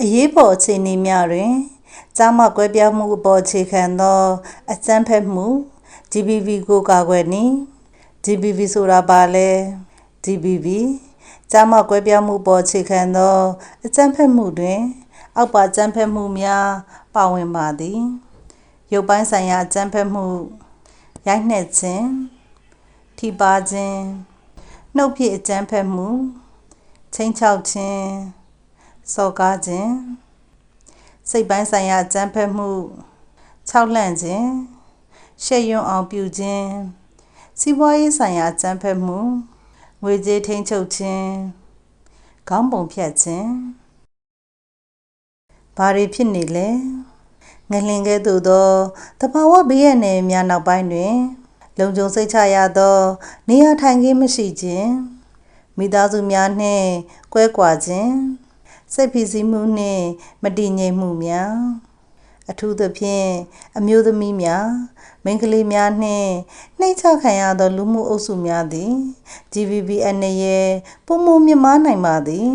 အရေးပေါ်အခြေအနေများတွင်ကြားမှကွဲပြားမှုအပေါ်အခြေခံသောအကြမ်းဖက်မှု GBV ကိုကာကွယ်နည်း GBV ဆိုတာပါလဲ GBV ကြားမှကွဲပြားမှုပေါ်အခြေခံသောအကြမ်းဖက်မှုတွင်အောက်ပါအကြမ်းဖက်မှုများပါဝင်ပါသည်ရုပ်ပိုင်းဆိုင်ရာအကြမ်းဖက်မှုရိုက်နှက်ခြင်းထိပါခြင်းနှုတ်ဖြစ်အကြမ်းဖက်မှုချိန်ချောက်ခြင်းစော်ကားခြင်းစိတ်ပိုင်းဆိုင်ရာအကြမ်းဖက်မှုခြောက်လှန့်ခြင်းရှက်ရွံ့အောင်ပြုခြင်းစီးပွားရေးဆိုင်ရာအကြမ်းဖက်မှုငွေကြေးထိန်းချုပ်ခြင်းခေါင်းပုံဖြတ်ခြင်းဘာတွေဖြစ်နေလဲငလင်ကဲ့သို့သောသဘာဝဘေးအန္တရာယ်များနောက်ပိုင်းတွင်လုံခြုံစိတ်ချရသောနေရာထိုင်ခင်းမရှိခြင်းမိသားစုများနှင့်ကွဲကွာခြင်းစိတ်ဖိစီးမှုနှင့်မတည်ငြိမ်မှုများအထူးသဖြင့်အမျိုးသမီးများမိန်းကလေးများနှင့်နှိမ့်ချခံရသောလူမှုအုပ်စုများသည် GBV အန္တရာယ်ပိုမိုမြင့်မားနိုင်ပါသည်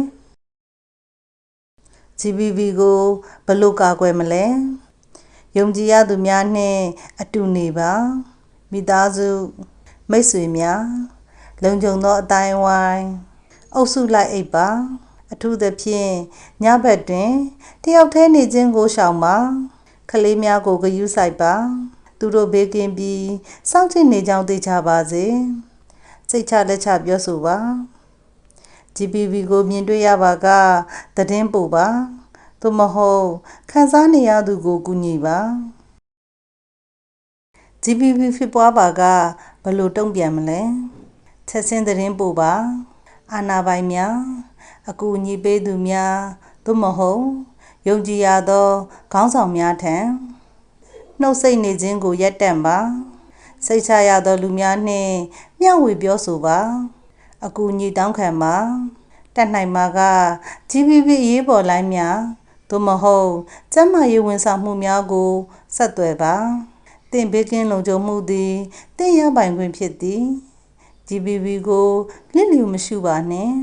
GBV ကိုဘယ်လိုကာကွယ်မလဲယုံကြည်ရသူများနှင့်အတူနေပါမိသားစုမိတ်ဆွေများလုံခြုံသောအတိုင်းအဝိုင်းအုပ်စုလိုက်အိပ်ပါအထူးသဖြင့်ညဘက်တွင်တယောက်တည်းနေခြင်းကိုရှောင်ပါကလေးများကိုဂရုစိုက်ပါသူတို့ဘေးကင်းပြီးစောင့်ကြည့်နေကြောင်းသိချပါစေစိတ်ချလက်ချပြောဆိုပါ GBV ကိုမြင်တွေ့ရပါကသတင်းပို့ပါသို့မဟုတ်ခံစားနေရသူကိုကူညီပါ GBV ဖြစ်ပွားပါကဘယ်လိုတုံ့ပြန်မလဲချက်ချင်းသတင်းပို့ပါအာဏာပိုင်များအကူအညီပေးသူများသို့မဟုတ်ယုံကြည်ရသောခေါင်းဆောင်များထံနှုတ်ဆက်နေခြင်းကိုရပ်တန့်ပါစိတ်ချရသောလူများနှင့်မျှဝေပြောဆိုပါအကူအညီတောင်းခံပါတတ်နိုင်မှာက GBV အရေးပေါ်လိုင်းများသို့မဟုတ်ကျန်းမာရေးဝန်ဆောင်မှုများကိုဆက်သွယ်ပါသင်ဘေးကင်းလုံခြုံမှုသည်သင်ရပိုင်ခွင့်ဖြစ်သည် GBV ကိုလစ်လျူမရှုပါနှင့်